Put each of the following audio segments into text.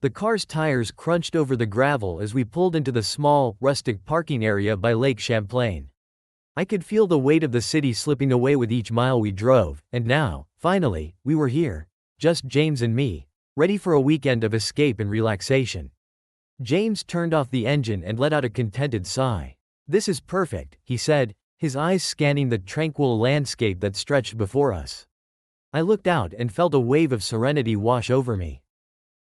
The car's tires crunched over the gravel as we pulled into the small, rustic parking area by Lake Champlain. I could feel the weight of the city slipping away with each mile we drove, and now, finally, we were here. Just James and me, ready for a weekend of escape and relaxation. James turned off the engine and let out a contented sigh. "This is perfect," he said, his eyes scanning the tranquil landscape that stretched before us. I looked out and felt a wave of serenity wash over me.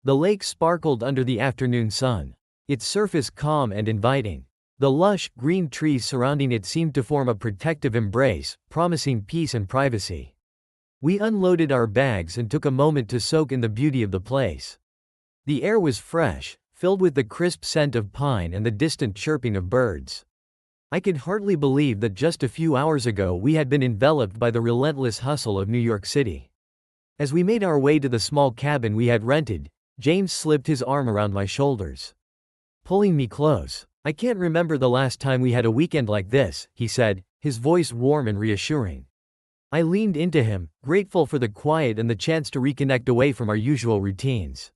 The lake sparkled under the afternoon sun, its surface calm and inviting. The lush, green trees surrounding it seemed to form a protective embrace, promising peace and privacy. We unloaded our bags and took a moment to soak in the beauty of the place. The air was fresh, filled with the crisp scent of pine and the distant chirping of birds. I could hardly believe that just a few hours ago we had been enveloped by the relentless hustle of New York City. As we made our way to the small cabin we had rented, James slipped his arm around my shoulders, pulling me close. "I can't remember the last time we had a weekend like this," he said, his voice warm and reassuring. I leaned into him, grateful for the quiet and the chance to reconnect away from our usual routines.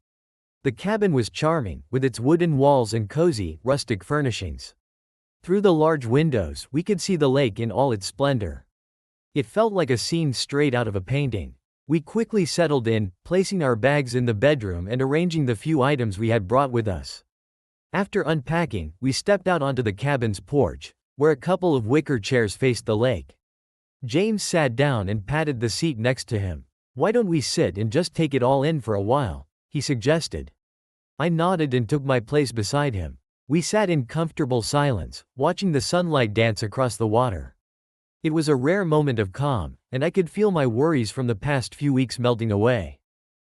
The cabin was charming, with its wooden walls and cozy, rustic furnishings. Through the large windows, we could see the lake in all its splendor. It felt like a scene straight out of a painting. We quickly settled in, placing our bags in the bedroom and arranging the few items we had brought with us. After unpacking, we stepped out onto the cabin's porch, where a couple of wicker chairs faced the lake. James sat down and patted the seat next to him. "Why don't we sit and just take it all in for a while?" he suggested. I nodded and took my place beside him. We sat in comfortable silence, watching the sunlight dance across the water. It was a rare moment of calm, and I could feel my worries from the past few weeks melting away.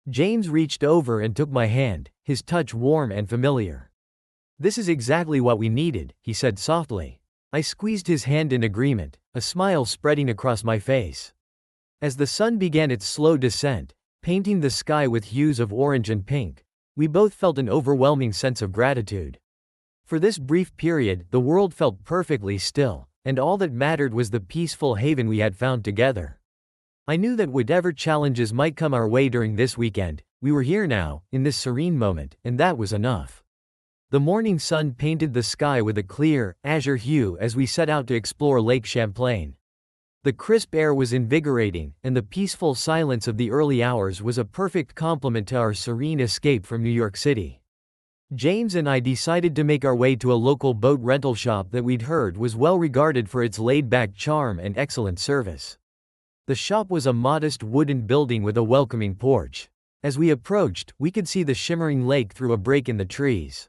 James reached over and took my hand, his touch warm and familiar. "This is exactly what we needed," he said softly. I squeezed his hand in agreement, a smile spreading across my face. As the sun began its slow descent, painting the sky with hues of orange and pink, we both felt an overwhelming sense of gratitude. For this brief period, the world felt perfectly still, and all that mattered was the peaceful haven we had found together. I knew that whatever challenges might come our way during this weekend, we were here now, in this serene moment, and that was enough. The morning sun painted the sky with a clear, azure hue as we set out to explore Lake Champlain. The crisp air was invigorating, and the peaceful silence of the early hours was a perfect complement to our serene escape from New York City. James and I decided to make our way to a local boat rental shop that we'd heard was well regarded for its laid-back charm and excellent service. The shop was a modest wooden building with a welcoming porch. As we approached, we could see the shimmering lake through a break in the trees.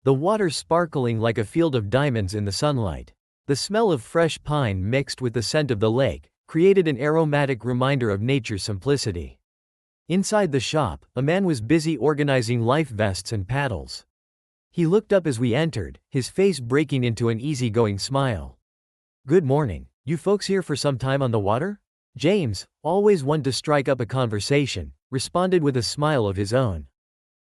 The water sparkling like a field of diamonds in the sunlight. The smell of fresh pine mixed with the scent of the lake created an aromatic reminder of nature's simplicity. Inside the shop, a man was busy organizing life vests and paddles. He looked up as we entered, his face breaking into an easygoing smile. "Good morning. You folks here for some time on the water?" James, always one to strike up a conversation, responded with a smile of his own.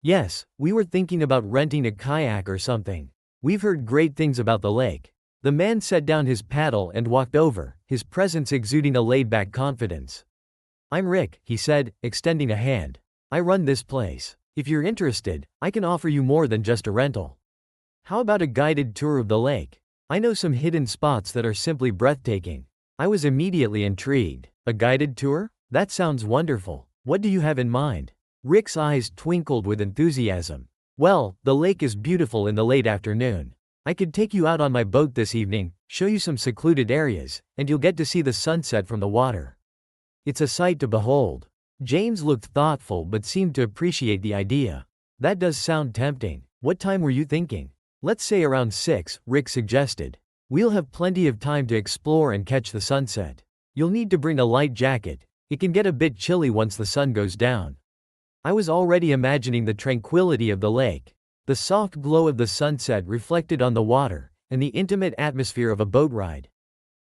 "Yes, we were thinking about renting a kayak or something. We've heard great things about the lake." The man set down his paddle and walked over, his presence exuding a laid-back confidence. "I'm Rick," he said, extending a hand. "I run this place. If you're interested, I can offer you more than just a rental. How about a guided tour of the lake? I know some hidden spots that are simply breathtaking." I was immediately intrigued. "A guided tour? That sounds wonderful. What do you have in mind?" Rick's eyes twinkled with enthusiasm. "Well, the lake is beautiful in the late afternoon. I could take you out on my boat this evening, show you some secluded areas, and you'll get to see the sunset from the water. It's a sight to behold." James looked thoughtful but seemed to appreciate the idea. "That does sound tempting. What time were you thinking?" "Let's say around 6, Rick suggested. We'll have plenty of time to explore and catch the sunset. You'll need to bring a light jacket. It can get a bit chilly once the sun goes down." I was already imagining the tranquility of the lake, the soft glow of the sunset reflected on the water, and the intimate atmosphere of a boat ride.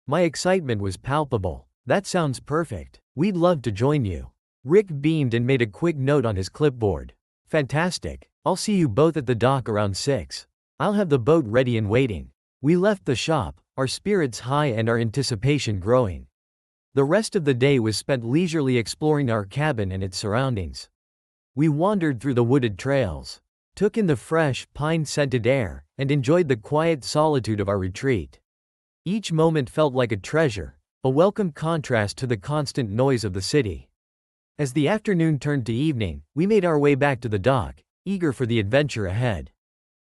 My excitement was palpable. "That sounds perfect. We'd love to join you." Rick beamed and made a quick note on his clipboard. "Fantastic. I'll see you both at the dock around 6. I'll have the boat ready and waiting." We left the shop, our spirits high and our anticipation growing. The rest of the day was spent leisurely exploring our cabin and its surroundings. We wandered through the wooded trails, took in the fresh, pine-scented air, and enjoyed the quiet solitude of our retreat. Each moment felt like a treasure, a welcome contrast to the constant noise of the city. As the afternoon turned to evening, we made our way back to the dock, eager for the adventure ahead.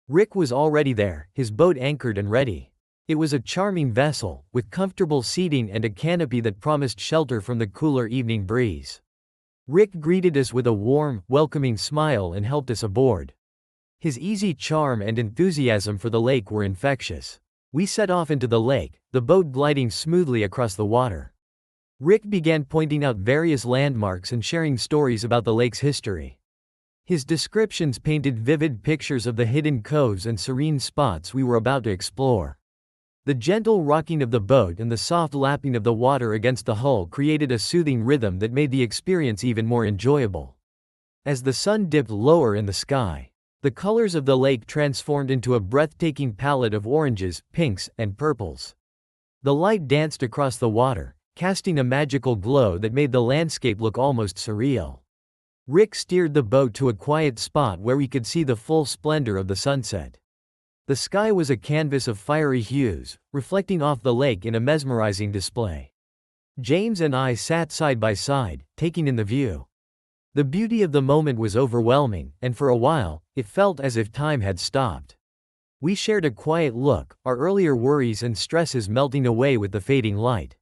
Rick was already there, his boat anchored and ready. It was a charming vessel, with comfortable seating and a canopy that promised shelter from the cooler evening breeze. Rick greeted us with a warm, welcoming smile and helped us aboard. His easy charm and enthusiasm for the lake were infectious. We set off into the lake, the boat gliding smoothly across the water. Rick began pointing out various landmarks and sharing stories about the lake's history. His descriptions painted vivid pictures of the hidden coves and serene spots we were about to explore. The gentle rocking of the boat and the soft lapping of the water against the hull created a soothing rhythm that made the experience even more enjoyable. As the sun dipped lower in the sky, the colors of the lake transformed into a breathtaking palette of oranges, pinks, and purples. The light danced across the water, casting a magical glow that made the landscape look almost surreal. Rick steered the boat to a quiet spot where we could see the full splendor of the sunset. The sky was a canvas of fiery hues, reflecting off the lake in a mesmerizing display. James and I sat side by side, taking in the view. The beauty of the moment was overwhelming, and for a while, it felt as if time had stopped. We shared a quiet look, our earlier worries and stresses melting away with the fading light.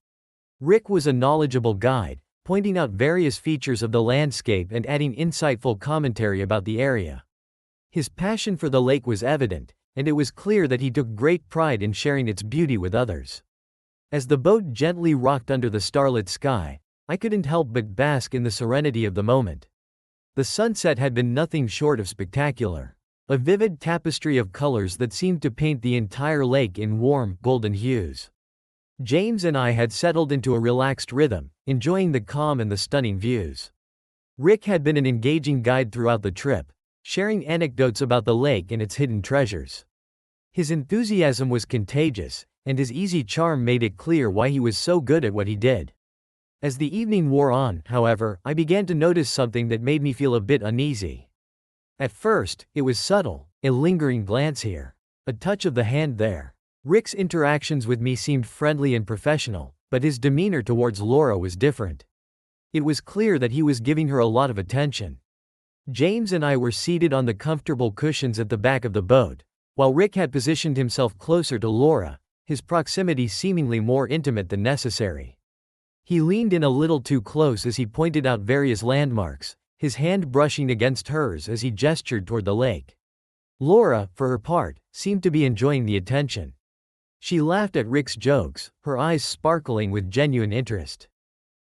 Rick was a knowledgeable guide, pointing out various features of the landscape and adding insightful commentary about the area. His passion for the lake was evident, and it was clear that he took great pride in sharing its beauty with others. As the boat gently rocked under the starlit sky, I couldn't help but bask in the serenity of the moment. The sunset had been nothing short of spectacular, a vivid tapestry of colors that seemed to paint the entire lake in warm, golden hues. James and I had settled into a relaxed rhythm, enjoying the calm and the stunning views. Rick had been an engaging guide throughout the trip, sharing anecdotes about the lake and its hidden treasures. His enthusiasm was contagious, and his easy charm made it clear why he was so good at what he did. As the evening wore on, however, I began to notice something that made me feel a bit uneasy. At first, it was subtle, a lingering glance here, a touch of the hand there. Rick's interactions with me seemed friendly and professional, but his demeanor towards Laura was different. It was clear that he was giving her a lot of attention. James and I were seated on the comfortable cushions at the back of the boat, while Rick had positioned himself closer to Laura, his proximity seemingly more intimate than necessary. He leaned in a little too close as he pointed out various landmarks, his hand brushing against hers as he gestured toward the lake. Laura, for her part, seemed to be enjoying the attention. She laughed at Rick's jokes, her eyes sparkling with genuine interest.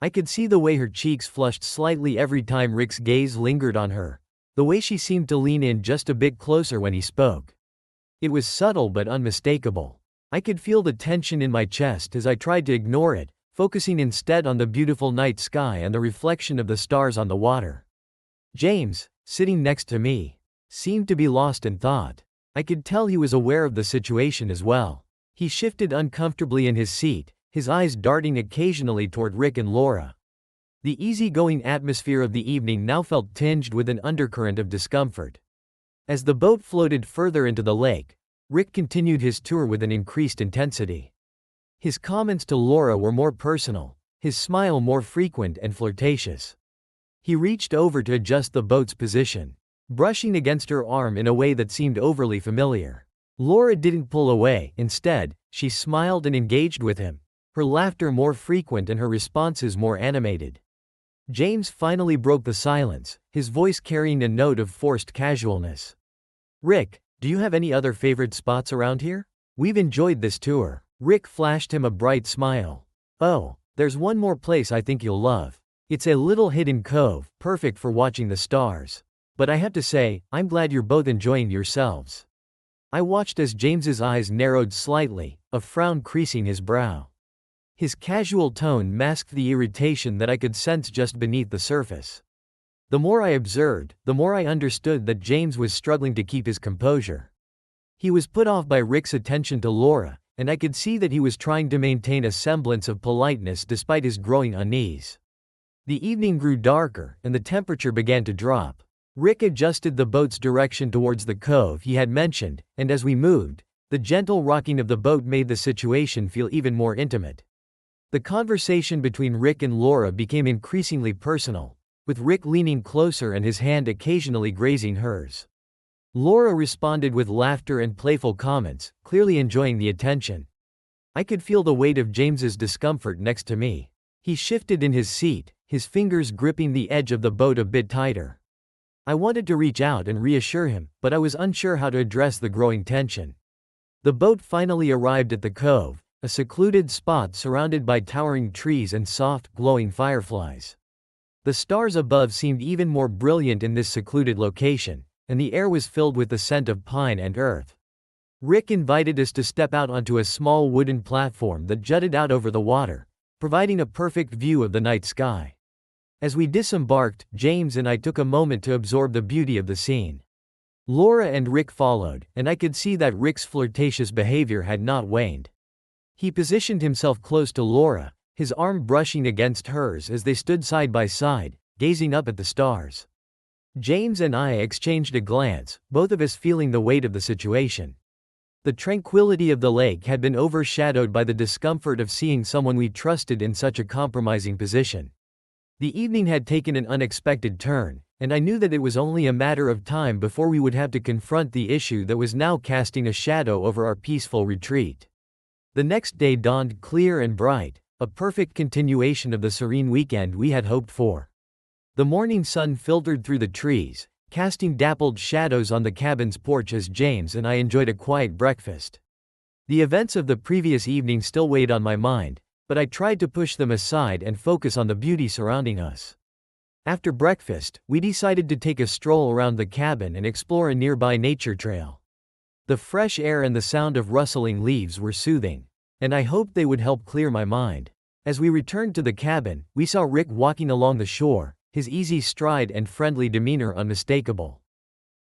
I could see the way her cheeks flushed slightly every time Rick's gaze lingered on her, the way she seemed to lean in just a bit closer when he spoke. It was subtle but unmistakable. I could feel the tension in my chest as I tried to ignore it, focusing instead on the beautiful night sky and the reflection of the stars on the water. James, sitting next to me, seemed to be lost in thought. I could tell he was aware of the situation as well. He shifted uncomfortably in his seat, his eyes darting occasionally toward Rick and Laura. The easygoing atmosphere of the evening now felt tinged with an undercurrent of discomfort. As the boat floated further into the lake, Rick continued his tour with an increased intensity. His comments to Laura were more personal, his smile more frequent and flirtatious. He reached over to adjust the boat's position, brushing against her arm in a way that seemed overly familiar. Laura didn't pull away, instead, she smiled and engaged with him, her laughter more frequent and her responses more animated. James finally broke the silence, his voice carrying a note of forced casualness. Rick, do you have any other favorite spots around here? We've enjoyed this tour. Rick flashed him a bright smile. Oh, there's one more place I think you'll love. It's a little hidden cove, perfect for watching the stars. But I have to say, I'm glad you're both enjoying yourselves. I watched as James's eyes narrowed slightly, a frown creasing his brow. His casual tone masked the irritation that I could sense just beneath the surface. The more I observed, the more I understood that James was struggling to keep his composure. He was put off by Rick's attention to Laura, and I could see that he was trying to maintain a semblance of politeness despite his growing unease. The evening grew darker, and the temperature began to drop. Rick adjusted the boat's direction towards the cove he had mentioned, and as we moved, the gentle rocking of the boat made the situation feel even more intimate. The conversation between Rick and Laura became increasingly personal, with Rick leaning closer and his hand occasionally grazing hers. Laura responded with laughter and playful comments, clearly enjoying the attention. I could feel the weight of James's discomfort next to me. He shifted in his seat, his fingers gripping the edge of the boat a bit tighter. I wanted to reach out and reassure him, but I was unsure how to address the growing tension. The boat finally arrived at the cove, a secluded spot surrounded by towering trees and soft, glowing fireflies. The stars above seemed even more brilliant in this secluded location, and the air was filled with the scent of pine and earth. Rick invited us to step out onto a small wooden platform that jutted out over the water, providing a perfect view of the night sky. As we disembarked, James and I took a moment to absorb the beauty of the scene. Laura and Rick followed, and I could see that Rick's flirtatious behavior had not waned. He positioned himself close to Laura, his arm brushing against hers as they stood side by side, gazing up at the stars. James and I exchanged a glance, both of us feeling the weight of the situation. The tranquility of the lake had been overshadowed by the discomfort of seeing someone we trusted in such a compromising position. The evening had taken an unexpected turn, and I knew that it was only a matter of time before we would have to confront the issue that was now casting a shadow over our peaceful retreat. The next day dawned clear and bright, a perfect continuation of the serene weekend we had hoped for. The morning sun filtered through the trees, casting dappled shadows on the cabin's porch as James and I enjoyed a quiet breakfast. The events of the previous evening still weighed on my mind, but I tried to push them aside and focus on the beauty surrounding us. After breakfast, we decided to take a stroll around the cabin and explore a nearby nature trail. The fresh air and the sound of rustling leaves were soothing, and I hoped they would help clear my mind. As we returned to the cabin, we saw Rick walking along the shore, his easy stride and friendly demeanor unmistakable.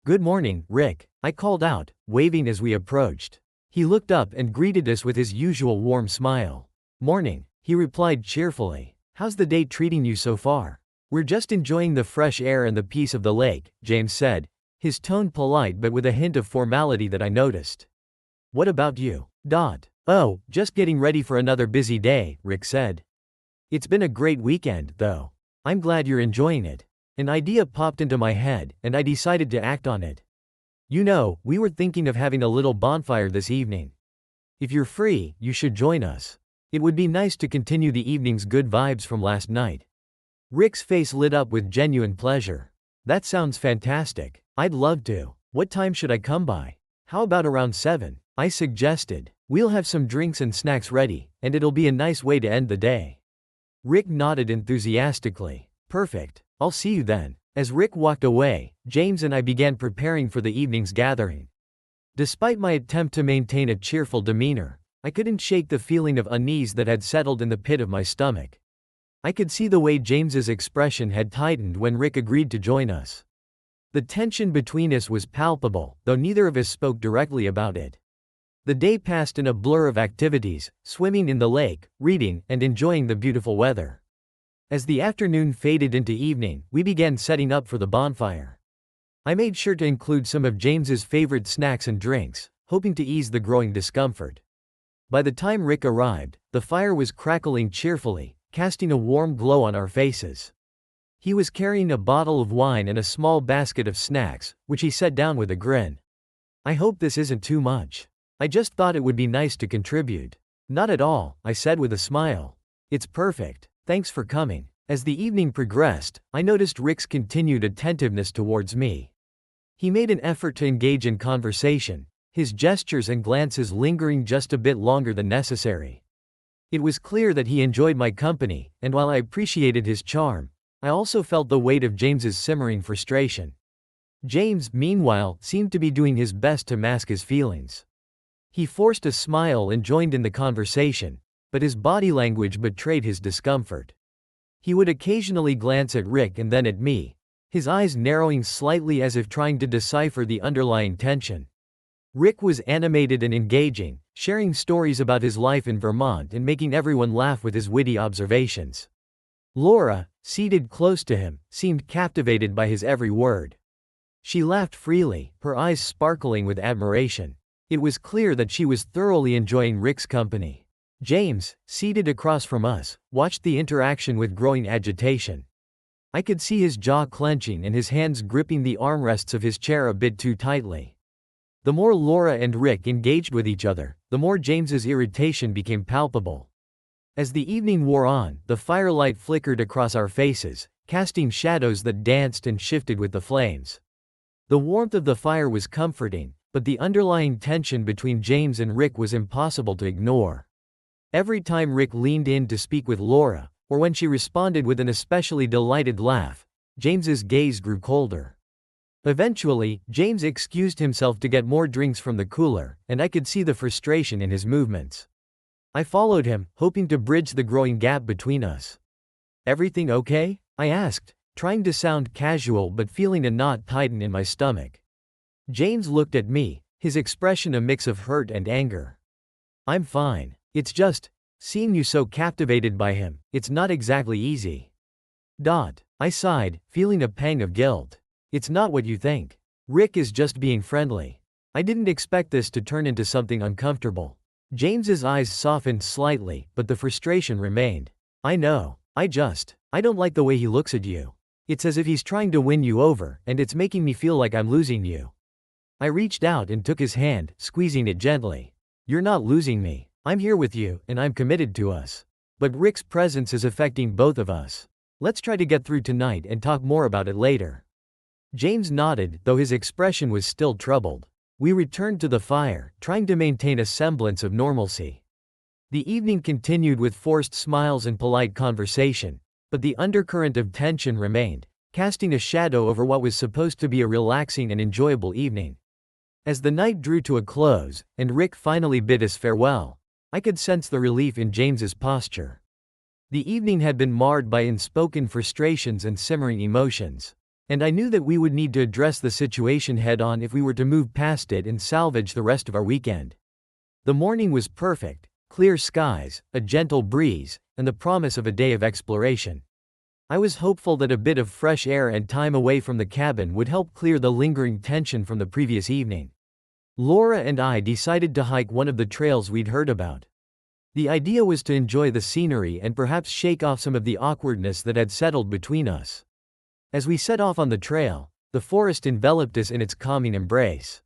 "Good morning, Rick," I called out, waving as we approached. He looked up and greeted us with his usual warm smile. "Morning," he replied cheerfully. "How's the day treating you so far?" "We're just enjoying the fresh air and the peace of the lake," James said, his tone polite but with a hint of formality that I noticed. "What about you?" "Oh, just getting ready for another busy day," Rick said. "It's been a great weekend, though. I'm glad you're enjoying it." An idea popped into my head, and I decided to act on it. "You know, we were thinking of having a little bonfire this evening. If you're free, you should join us. It would be nice to continue the evening's good vibes from last night." Rick's face lit up with genuine pleasure. "That sounds fantastic. I'd love to. What time should I come by?" "How about around 7?" I suggested. "We'll have some drinks and snacks ready, and it'll be a nice way to end the day." Rick nodded enthusiastically. "Perfect. I'll see you then." As Rick walked away, James and I began preparing for the evening's gathering. Despite my attempt to maintain a cheerful demeanor, I couldn't shake the feeling of unease that had settled in the pit of my stomach. I could see the way James's expression had tightened when Rick agreed to join us. The tension between us was palpable, though neither of us spoke directly about it. The day passed in a blur of activities, swimming in the lake, reading, and enjoying the beautiful weather. As the afternoon faded into evening, we began setting up for the bonfire. I made sure to include some of James's favorite snacks and drinks, hoping to ease the growing discomfort. By the time Rick arrived, the fire was crackling cheerfully, casting a warm glow on our faces. He was carrying a bottle of wine and a small basket of snacks, which he set down with a grin. "I hope this isn't too much. I just thought it would be nice to contribute." "Not at all," I said with a smile. "It's perfect. Thanks for coming." As the evening progressed, I noticed Rick's continued attentiveness towards me. He made an effort to engage in conversation, his gestures and glances lingering just a bit longer than necessary. It was clear that he enjoyed my company, and while I appreciated his charm, I also felt the weight of James's simmering frustration. James, meanwhile, seemed to be doing his best to mask his feelings. He forced a smile and joined in the conversation, but his body language betrayed his discomfort. He would occasionally glance at Rick and then at me, his eyes narrowing slightly as if trying to decipher the underlying tension. Rick was animated and engaging, sharing stories about his life in Vermont and making everyone laugh with his witty observations. Laura, seated close to him, seemed captivated by his every word. She laughed freely, her eyes sparkling with admiration. It was clear that she was thoroughly enjoying Rick's company. James, seated across from us, watched the interaction with growing agitation. I could see his jaw clenching and his hands gripping the armrests of his chair a bit too tightly. The more Laura and Rick engaged with each other, the more James's irritation became palpable. As the evening wore on, the firelight flickered across our faces, casting shadows that danced and shifted with the flames. The warmth of the fire was comforting, but the underlying tension between James and Rick was impossible to ignore. Every time Rick leaned in to speak with Laura, or when she responded with an especially delighted laugh, James's gaze grew colder. Eventually, James excused himself to get more drinks from the cooler, and I could see the frustration in his movements. I followed him, hoping to bridge the growing gap between us. "Everything okay?" I asked, trying to sound casual but feeling a knot tighten in my stomach. James looked at me, his expression a mix of hurt and anger. "I'm fine. It's just, seeing you so captivated by him, it's not exactly easy." I sighed, feeling a pang of guilt. "It's not what you think. Rick is just being friendly. I didn't expect this to turn into something uncomfortable." James's eyes softened slightly, but the frustration remained. "I know. I don't like the way he looks at you. It's as if he's trying to win you over, and it's making me feel like I'm losing you." I reached out and took his hand, squeezing it gently. "You're not losing me. I'm here with you, and I'm committed to us. But Rick's presence is affecting both of us. Let's try to get through tonight and talk more about it later." James nodded, though his expression was still troubled. We returned to the fire, trying to maintain a semblance of normalcy. The evening continued with forced smiles and polite conversation, but the undercurrent of tension remained, casting a shadow over what was supposed to be a relaxing and enjoyable evening. As the night drew to a close, and Rick finally bid us farewell, I could sense the relief in James's posture. The evening had been marred by unspoken frustrations and simmering emotions, and I knew that we would need to address the situation head-on if we were to move past it and salvage the rest of our weekend. The morning was perfect, clear skies, a gentle breeze, and the promise of a day of exploration. I was hopeful that a bit of fresh air and time away from the cabin would help clear the lingering tension from the previous evening. Laura and I decided to hike one of the trails we'd heard about. The idea was to enjoy the scenery and perhaps shake off some of the awkwardness that had settled between us. As we set off on the trail, the forest enveloped us in its calming embrace.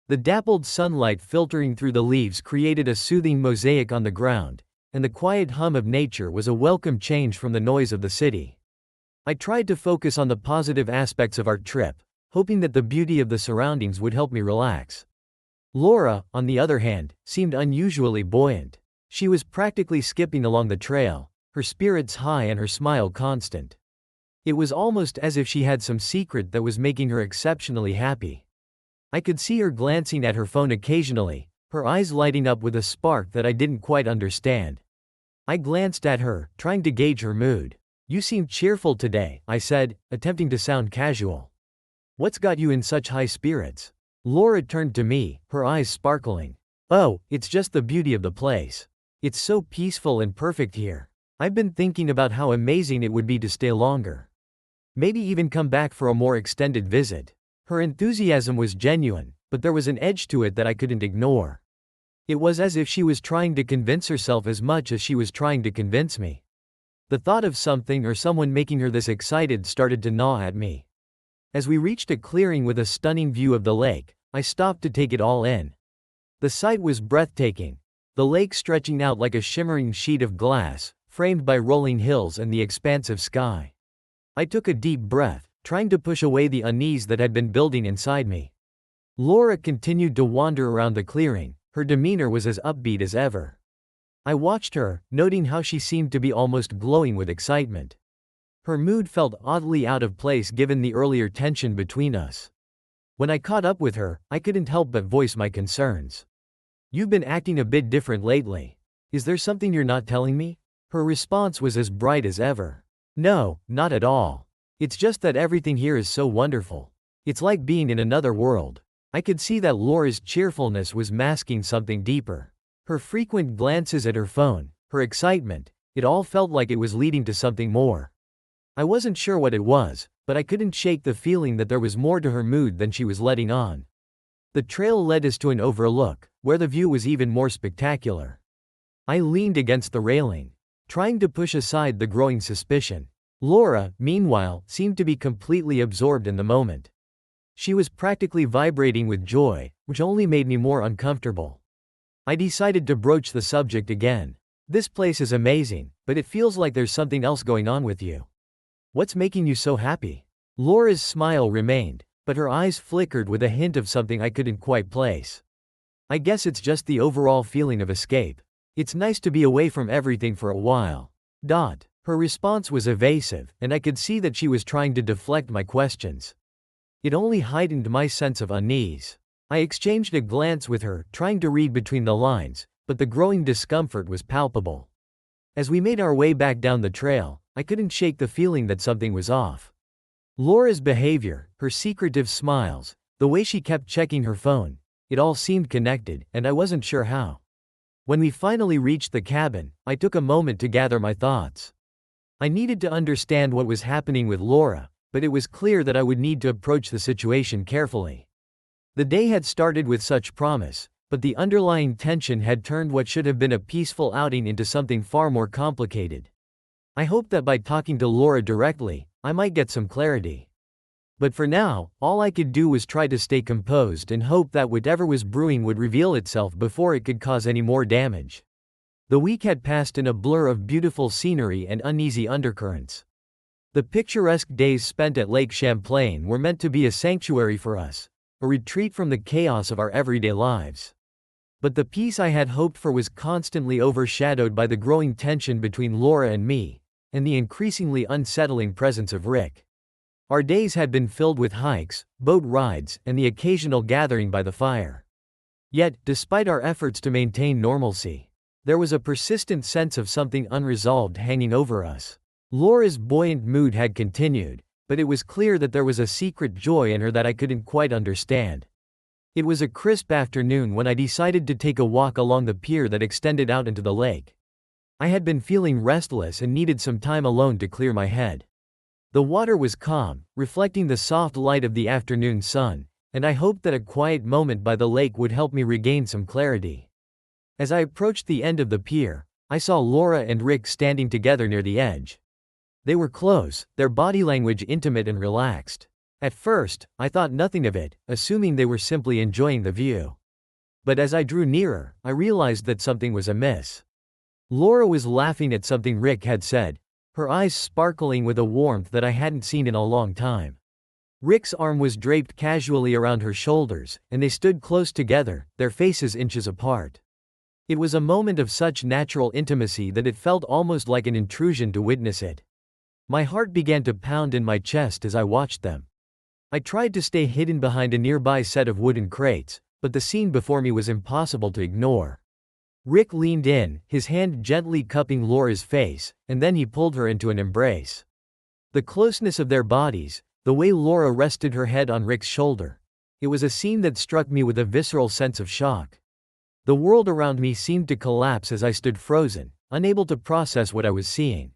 The dappled sunlight filtering through the leaves created a soothing mosaic on the ground, and the quiet hum of nature was a welcome change from the noise of the city. I tried to focus on the positive aspects of our trip, hoping that the beauty of the surroundings would help me relax. Laura, on the other hand, seemed unusually buoyant. She was practically skipping along the trail, her spirits high and her smile constant. It was almost as if she had some secret that was making her exceptionally happy. I could see her glancing at her phone occasionally, her eyes lighting up with a spark that I didn't quite understand. I glanced at her, trying to gauge her mood. "You seem cheerful today," I said, attempting to sound casual. "What's got you in such high spirits?" Laura turned to me, her eyes sparkling. "Oh, it's just the beauty of the place. It's so peaceful and perfect here. I've been thinking about how amazing it would be to stay longer. Maybe even come back for a more extended visit." Her enthusiasm was genuine, but there was an edge to it that I couldn't ignore. It was as if she was trying to convince herself as much as she was trying to convince me. The thought of something or someone making her this excited started to gnaw at me. As we reached a clearing with a stunning view of the lake, I stopped to take it all in. The sight was breathtaking, the lake stretching out like a shimmering sheet of glass, framed by rolling hills and the expansive sky. I took a deep breath, trying to push away the unease that had been building inside me. Laura continued to wander around the clearing, her demeanor was as upbeat as ever. I watched her, noting how she seemed to be almost glowing with excitement. Her mood felt oddly out of place given the earlier tension between us. When I caught up with her, I couldn't help but voice my concerns. "You've been acting a bit different lately. Is there something you're not telling me?" Her response was as bright as ever. "No, not at all. It's just that everything here is so wonderful. It's like being in another world." I could see that Laura's cheerfulness was masking something deeper. Her frequent glances at her phone, her excitement, it all felt like it was leading to something more. I wasn't sure what it was, but I couldn't shake the feeling that there was more to her mood than she was letting on. The trail led us to an overlook, where the view was even more spectacular. I leaned against the railing, trying to push aside the growing suspicion. Laura, meanwhile, seemed to be completely absorbed in the moment. She was practically vibrating with joy, which only made me more uncomfortable. I decided to broach the subject again. This place is amazing, but it feels like there's something else going on with you. What's making you so happy? Laura's smile remained, but her eyes flickered with a hint of something I couldn't quite place. I guess it's just the overall feeling of escape. It's nice to be away from everything for a while. Her response was evasive, and I could see that she was trying to deflect my questions. It only heightened my sense of unease. I exchanged a glance with her, trying to read between the lines, but the growing discomfort was palpable. As we made our way back down the trail, I couldn't shake the feeling that something was off. Laura's behavior, her secretive smiles, the way she kept checking her phone, it all seemed connected, and I wasn't sure how. When we finally reached the cabin, I took a moment to gather my thoughts. I needed to understand what was happening with Laura, but it was clear that I would need to approach the situation carefully. The day had started with such promise, but the underlying tension had turned what should have been a peaceful outing into something far more complicated. I hoped that by talking to Laura directly, I might get some clarity. But for now, all I could do was try to stay composed and hope that whatever was brewing would reveal itself before it could cause any more damage. The week had passed in a blur of beautiful scenery and uneasy undercurrents. The picturesque days spent at Lake Champlain were meant to be a sanctuary for us, a retreat from the chaos of our everyday lives. But the peace I had hoped for was constantly overshadowed by the growing tension between Laura and me, and the increasingly unsettling presence of Rick. Our days had been filled with hikes, boat rides, and the occasional gathering by the fire. Yet, despite our efforts to maintain normalcy, there was a persistent sense of something unresolved hanging over us. Laura's buoyant mood had continued, but it was clear that there was a secret joy in her that I couldn't quite understand. It was a crisp afternoon when I decided to take a walk along the pier that extended out into the lake. I had been feeling restless and needed some time alone to clear my head. The water was calm, reflecting the soft light of the afternoon sun, and I hoped that a quiet moment by the lake would help me regain some clarity. As I approached the end of the pier, I saw Laura and Rick standing together near the edge. They were close, their body language intimate and relaxed. At first, I thought nothing of it, assuming they were simply enjoying the view. But as I drew nearer, I realized that something was amiss. Laura was laughing at something Rick had said, her eyes sparkling with a warmth that I hadn't seen in a long time. Rick's arm was draped casually around her shoulders, and they stood close together, their faces inches apart. It was a moment of such natural intimacy that it felt almost like an intrusion to witness it. My heart began to pound in my chest as I watched them. I tried to stay hidden behind a nearby set of wooden crates, but the scene before me was impossible to ignore. Rick leaned in, his hand gently cupping Laura's face, and then he pulled her into an embrace. The closeness of their bodies, the way Laura rested her head on Rick's shoulder, it was a scene that struck me with a visceral sense of shock. The world around me seemed to collapse as I stood frozen, unable to process what I was seeing.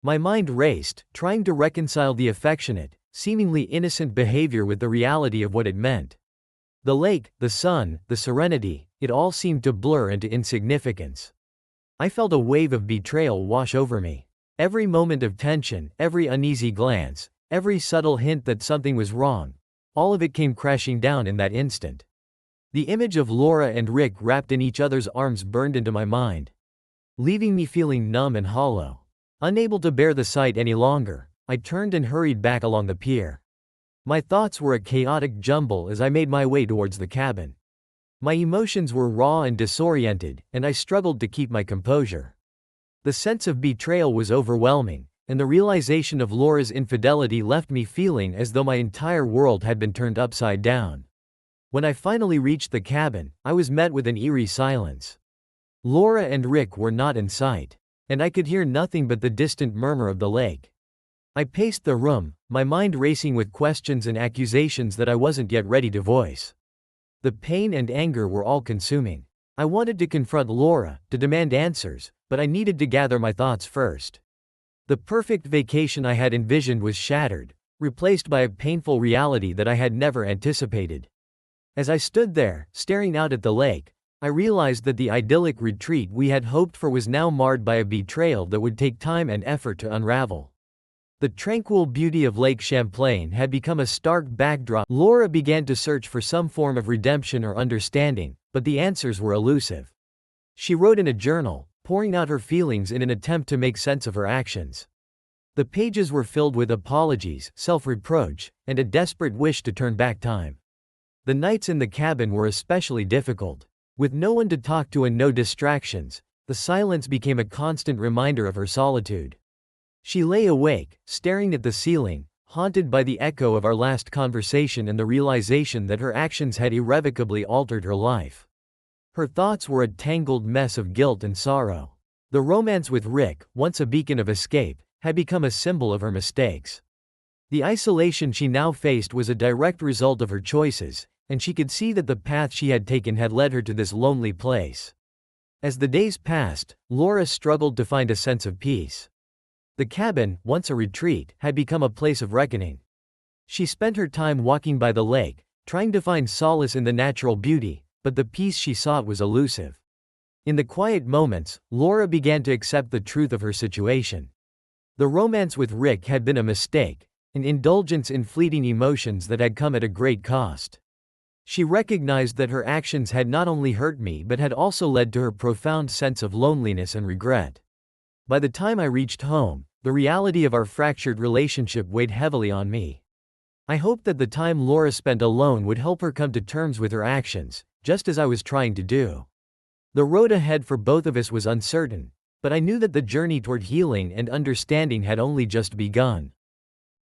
My mind raced, trying to reconcile the affectionate, seemingly innocent behavior with the reality of what it meant. The lake, the sun, the serenity, it all seemed to blur into insignificance. I felt a wave of betrayal wash over me. Every moment of tension, every uneasy glance, every subtle hint that something was wrong, all of it came crashing down in that instant. The image of Laura and Rick wrapped in each other's arms burned into my mind, leaving me feeling numb and hollow. Unable to bear the sight any longer, I turned and hurried back along the pier. My thoughts were a chaotic jumble as I made my way towards the cabin. My emotions were raw and disoriented, and I struggled to keep my composure. The sense of betrayal was overwhelming, and the realization of Laura's infidelity left me feeling as though my entire world had been turned upside down. When I finally reached the cabin, I was met with an eerie silence. Laura and Rick were not in sight, and I could hear nothing but the distant murmur of the lake. I paced the room, my mind racing with questions and accusations that I wasn't yet ready to voice. The pain and anger were all-consuming. I wanted to confront Laura, to demand answers, but I needed to gather my thoughts first. The perfect vacation I had envisioned was shattered, replaced by a painful reality that I had never anticipated. As I stood there, staring out at the lake, I realized that the idyllic retreat we had hoped for was now marred by a betrayal that would take time and effort to unravel. The tranquil beauty of Lake Champlain had become a stark backdrop. Laura began to search for some form of redemption or understanding, but the answers were elusive. She wrote in a journal, pouring out her feelings in an attempt to make sense of her actions. The pages were filled with apologies, self-reproach, and a desperate wish to turn back time. The nights in the cabin were especially difficult. With no one to talk to and no distractions, the silence became a constant reminder of her solitude. She lay awake, staring at the ceiling, haunted by the echo of our last conversation and the realization that her actions had irrevocably altered her life. Her thoughts were a tangled mess of guilt and sorrow. The romance with Rick, once a beacon of escape, had become a symbol of her mistakes. The isolation she now faced was a direct result of her choices, and she could see that the path she had taken had led her to this lonely place. As the days passed, Laura struggled to find a sense of peace. The cabin, once a retreat, had become a place of reckoning. She spent her time walking by the lake, trying to find solace in the natural beauty, but the peace she sought was elusive. In the quiet moments, Laura began to accept the truth of her situation. The romance with Rick had been a mistake, an indulgence in fleeting emotions that had come at a great cost. She recognized that her actions had not only hurt me but had also led to her profound sense of loneliness and regret. By the time I reached home, the reality of our fractured relationship weighed heavily on me. I hoped that the time Laura spent alone would help her come to terms with her actions, just as I was trying to do. The road ahead for both of us was uncertain, but I knew that the journey toward healing and understanding had only just begun.